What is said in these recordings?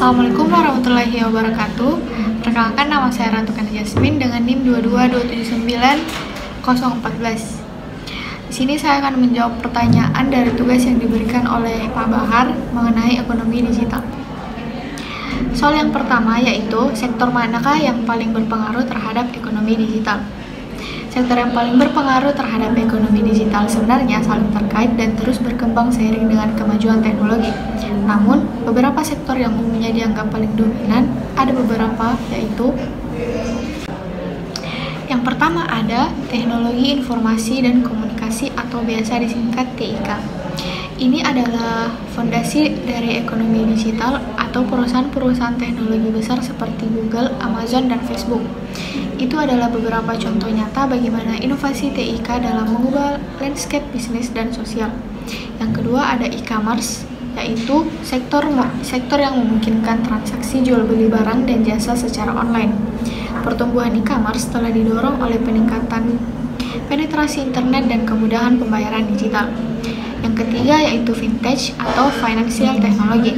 Assalamualaikum warahmatullahi wabarakatuh. Perkenalkan, nama saya Ratu Kana Jasmine dengan NIM 222790014. Di sini saya akan menjawab pertanyaan dari tugas yang diberikan oleh Pak Bahar mengenai ekonomi digital. Soal yang pertama yaitu sektor manakah yang paling berpengaruh terhadap ekonomi digital? Sektor yang paling berpengaruh terhadap ekonomi digital sebenarnya saling terkait dan terus berkembang seiring dengan kemajuan teknologi. Namun, beberapa sektor yang umumnya dianggap paling dominan, ada beberapa yaitu yang pertama ada teknologi informasi dan komunikasi atau biasa disingkat TIK. Ini adalah fondasi dari ekonomi digital atau perusahaan-perusahaan teknologi besar seperti Google, Amazon, dan Facebook. Itu adalah beberapa contoh nyata bagaimana inovasi TIK dalam mengubah landscape bisnis dan sosial. Yang kedua ada e-commerce, yaitu sektor yang memungkinkan transaksi jual beli barang dan jasa secara online. Pertumbuhan e-commerce telah didorong oleh peningkatan penetrasi internet dan kemudahan pembayaran digital. Yang ketiga yaitu fintech atau financial technology.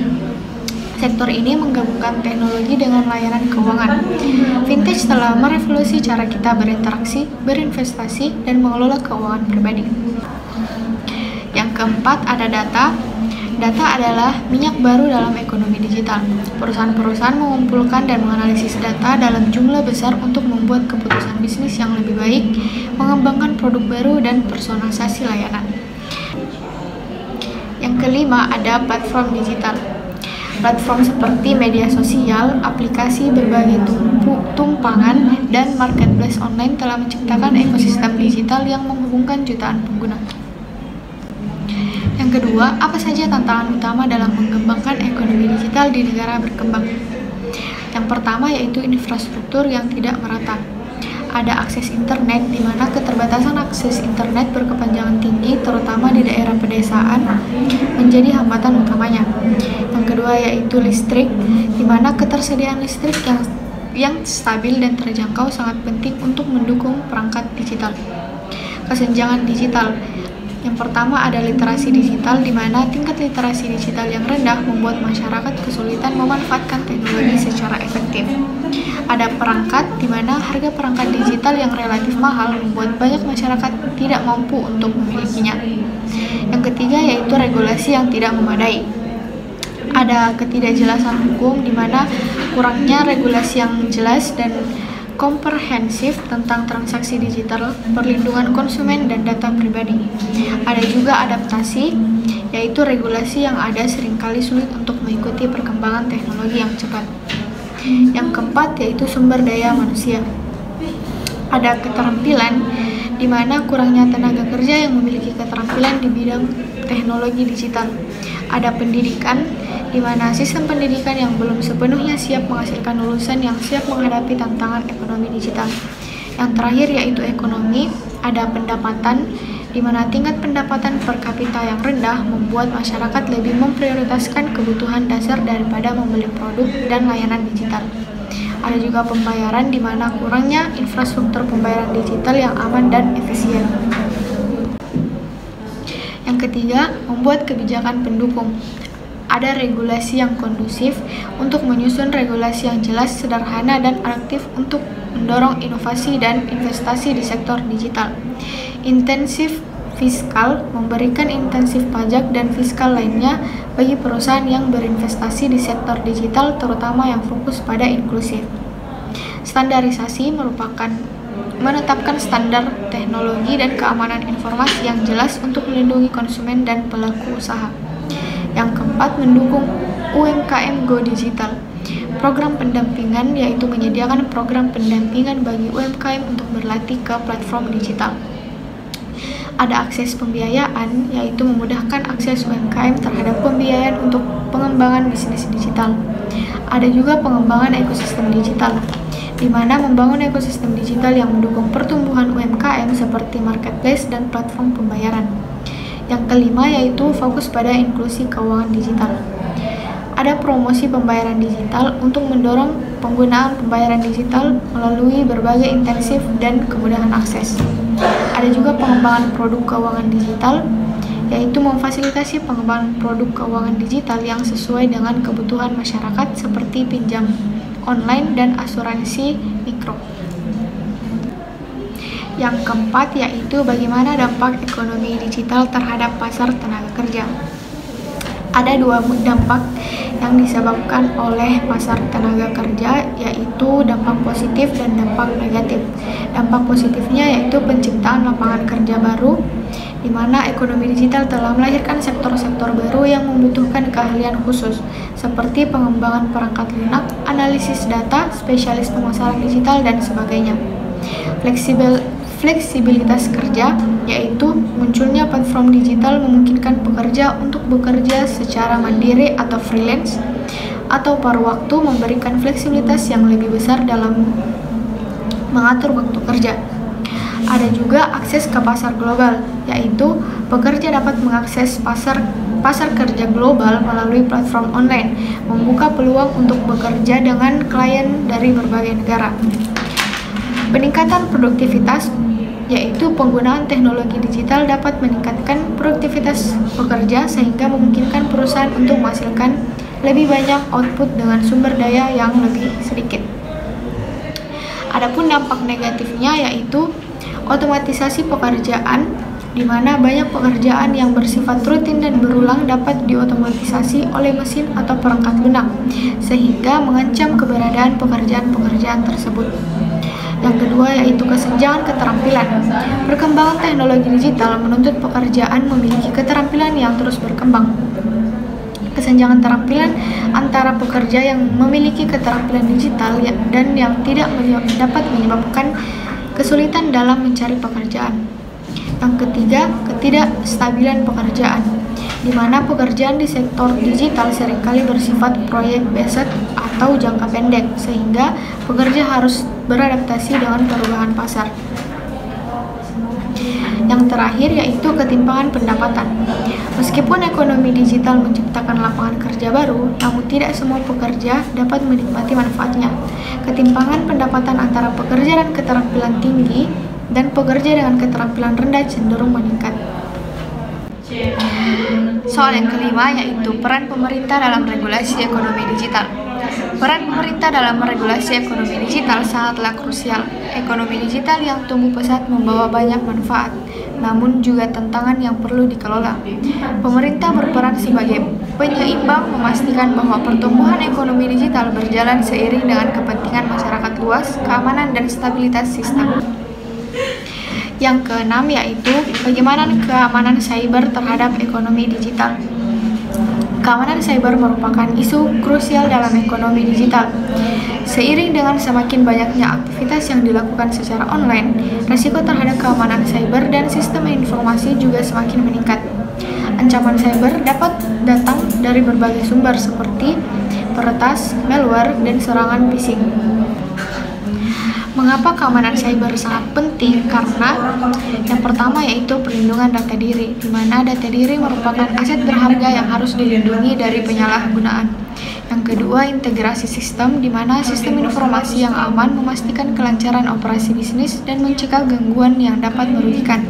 Sektor ini menggabungkan teknologi dengan layanan keuangan. Fintech telah merevolusi cara kita berinteraksi, berinvestasi, dan mengelola keuangan pribadi. Yang keempat ada data. Data adalah minyak baru dalam ekonomi digital. Perusahaan-perusahaan mengumpulkan dan menganalisis data dalam jumlah besar untuk membuat keputusan bisnis yang lebih baik, mengembangkan produk baru, dan personalisasi layanan. Yang kelima ada platform digital. Platform seperti media sosial, aplikasi berbagai tumpangan, dan marketplace online telah menciptakan ekosistem digital yang menghubungkan jutaan pengguna. Yang kedua, apa saja tantangan utama dalam mengembangkan ekonomi digital di negara berkembang? Yang pertama yaitu infrastruktur yang tidak merata. Ada akses internet di mana keterbatasan akses internet berkepanjangan tinggi terutama di daerah pedesaan menjadi hambatan utamanya. Yang kedua yaitu listrik, di mana ketersediaan listrik yang stabil dan terjangkau sangat penting untuk mendukung perangkat digital. Kesenjangan digital. Yang pertama ada literasi digital, di mana tingkat literasi digital yang rendah membuat masyarakat kesulitan memanfaatkan teknologi secara efektif. Ada perangkat, di mana harga perangkat digital yang relatif mahal membuat banyak masyarakat tidak mampu untuk memilikinya. Yang ketiga yaitu regulasi yang tidak memadai. Ada ketidakjelasan hukum, di mana kurangnya regulasi yang jelas dan komprehensif tentang transaksi digital, perlindungan konsumen, dan data pribadi. Ada juga adaptasi, yaitu regulasi yang ada seringkali sulit untuk mengikuti perkembangan teknologi yang cepat. Yang keempat yaitu sumber daya manusia. Ada keterampilan, di mana kurangnya tenaga kerja yang memiliki keterampilan di bidang teknologi digital. Ada pendidikan, di mana sistem pendidikan yang belum sepenuhnya siap menghasilkan lulusan yang siap menghadapi tantangan ekonomi digital. Yang terakhir yaitu ekonomi, ada pendapatan, di mana tingkat pendapatan per kapita yang rendah membuat masyarakat lebih memprioritaskan kebutuhan dasar daripada membeli produk dan layanan digital. Ada juga pembayaran, di mana kurangnya infrastruktur pembayaran digital yang aman dan efisien. Yang ketiga, membuat kebijakan pendukung. Ada regulasi yang kondusif untuk menyusun regulasi yang jelas, sederhana, dan aktif untuk mendorong inovasi dan investasi di sektor digital. Intensif fiskal, memberikan intensif pajak dan fiskal lainnya bagi perusahaan yang berinvestasi di sektor digital, terutama yang fokus pada inklusif. Standarisasi merupakan menetapkan standar teknologi dan keamanan informasi yang jelas untuk melindungi konsumen dan pelaku usaha. Yang keempat, mendukung UMKM Go Digital. Program pendampingan yaitu menyediakan program pendampingan bagi UMKM untuk berlatih ke platform digital. Ada akses pembiayaan, yaitu memudahkan akses UMKM terhadap pembiayaan untuk pengembangan bisnis digital. Ada juga pengembangan ekosistem digital, di mana membangun ekosistem digital yang mendukung pertumbuhan UMKM seperti marketplace dan platform pembayaran. Yang kelima yaitu fokus pada inklusi keuangan digital. Ada promosi pembayaran digital untuk mendorong penggunaan pembayaran digital melalui berbagai intensif dan kemudahan akses. Ada juga pengembangan produk keuangan digital yaitu memfasilitasi pengembangan produk keuangan digital yang sesuai dengan kebutuhan masyarakat seperti pinjam online dan asuransi mikro. Yang keempat yaitu bagaimana dampak ekonomi digital terhadap pasar tenaga kerja. Ada dua dampak yang disebabkan oleh pasar tenaga kerja, yaitu dampak positif dan dampak negatif. Dampak positifnya yaitu penciptaan lapangan kerja baru, di mana ekonomi digital telah melahirkan sektor-sektor baru yang membutuhkan keahlian khusus, seperti pengembangan perangkat lunak, analisis data, spesialis pemasaran digital, dan sebagainya. Fleksibilitas kerja, yaitu munculnya platform digital memungkinkan pekerja untuk bekerja secara mandiri atau freelance, atau paruh waktu, memberikan fleksibilitas yang lebih besar dalam mengatur waktu kerja. Ada juga akses ke pasar global, yaitu pekerja dapat mengakses pasar kerja global melalui platform online, membuka peluang untuk bekerja dengan klien dari berbagai negara. Peningkatan produktivitas, yaitu penggunaan teknologi digital dapat meningkatkan produktivitas pekerja sehingga memungkinkan perusahaan untuk menghasilkan lebih banyak output dengan sumber daya yang lebih sedikit. Adapun dampak negatifnya yaitu otomatisasi pekerjaan, di mana banyak pekerjaan yang bersifat rutin dan berulang dapat diotomatisasi oleh mesin atau perangkat lunak, sehingga mengancam keberadaan pekerjaan-pekerjaan tersebut. Yang kedua yaitu kesenjangan keterampilan. Perkembangan teknologi digital menuntut pekerjaan memiliki keterampilan yang terus berkembang. Kesenjangan keterampilan antara pekerja yang memiliki keterampilan digital dan yang tidak dapat menyebabkan kesulitan dalam mencari pekerjaan. Yang ketiga, ketidakstabilan pekerjaan, di mana pekerjaan di sektor digital seringkali bersifat proyek-based atau jangka pendek, sehingga pekerja harus beradaptasi dengan perubahan pasar. Yang terakhir yaitu ketimpangan pendapatan. Meskipun ekonomi digital menciptakan lapangan kerja baru, namun tidak semua pekerja dapat menikmati manfaatnya. Ketimpangan pendapatan antara pekerja dan keterampilan tinggi dan pekerja dengan keterampilan rendah cenderung meningkat. Soal yang kelima yaitu peran pemerintah dalam regulasi ekonomi digital. Peran pemerintah dalam regulasi ekonomi digital sangatlah krusial. Ekonomi digital yang tumbuh pesat membawa banyak manfaat, namun juga tantangan yang perlu dikelola. Pemerintah berperan sebagai penyeimbang, memastikan bahwa pertumbuhan ekonomi digital berjalan seiring dengan kepentingan masyarakat luas, keamanan, dan stabilitas sistem. Yang keenam yaitu bagaimana keamanan cyber terhadap ekonomi digital. Keamanan cyber merupakan isu krusial dalam ekonomi digital. Seiring dengan semakin banyaknya aktivitas yang dilakukan secara online, risiko terhadap keamanan cyber dan sistem informasi juga semakin meningkat. Ancaman cyber dapat datang dari berbagai sumber seperti peretas, malware, dan serangan phishing. Mengapa keamanan cyber sangat penting? Karena yang pertama yaitu perlindungan data diri, di mana data diri merupakan aset berharga yang harus dilindungi dari penyalahgunaan. Yang kedua, integrasi sistem, di mana sistem informasi yang aman memastikan kelancaran operasi bisnis dan mencegah gangguan yang dapat merugikan.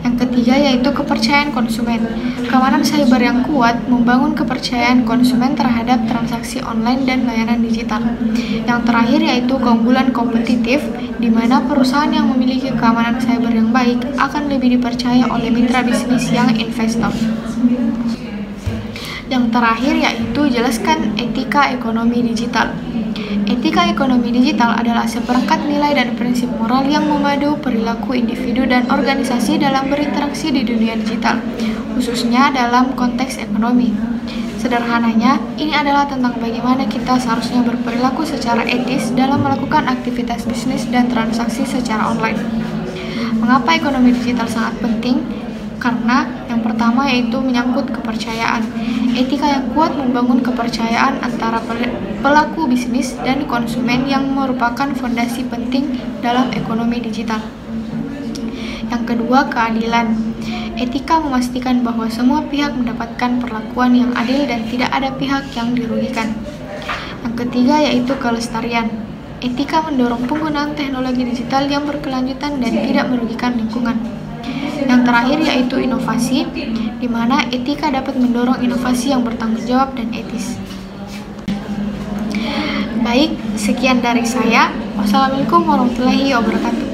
Yang ketiga yaitu kepercayaan konsumen. Keamanan cyber yang kuat membangun kepercayaan konsumen terhadap transaksi online dan layanan digital. Yang terakhir yaitu keunggulan kompetitif, di mana perusahaan yang memiliki keamanan cyber yang baik akan lebih dipercaya oleh mitra bisnis yang investor. Yang terakhir yaitu jelaskan etika ekonomi digital. Etika ekonomi digital adalah seperangkat nilai dan prinsip moral yang memadu perilaku individu dan organisasi dalam berinteraksi di dunia digital, khususnya dalam konteks ekonomi. Sederhananya, ini adalah tentang bagaimana kita seharusnya berperilaku secara etis dalam melakukan aktivitas bisnis dan transaksi secara online. Mengapa ekonomi digital sangat penting? Karena yang pertama yaitu menyangkut kepercayaan. Etika yang kuat membangun kepercayaan antara pelaku bisnis dan konsumen yang merupakan fondasi penting dalam ekonomi digital. Yang kedua, keadilan. Etika memastikan bahwa semua pihak mendapatkan perlakuan yang adil dan tidak ada pihak yang dirugikan. Yang ketiga yaitu kelestarian. Etika mendorong penggunaan teknologi digital yang berkelanjutan dan tidak merugikan lingkungan. Yang terakhir yaitu inovasi, di mana etika dapat mendorong inovasi yang bertanggung jawab dan etis. Baik, sekian dari saya. Wassalamualaikum warahmatullahi wabarakatuh.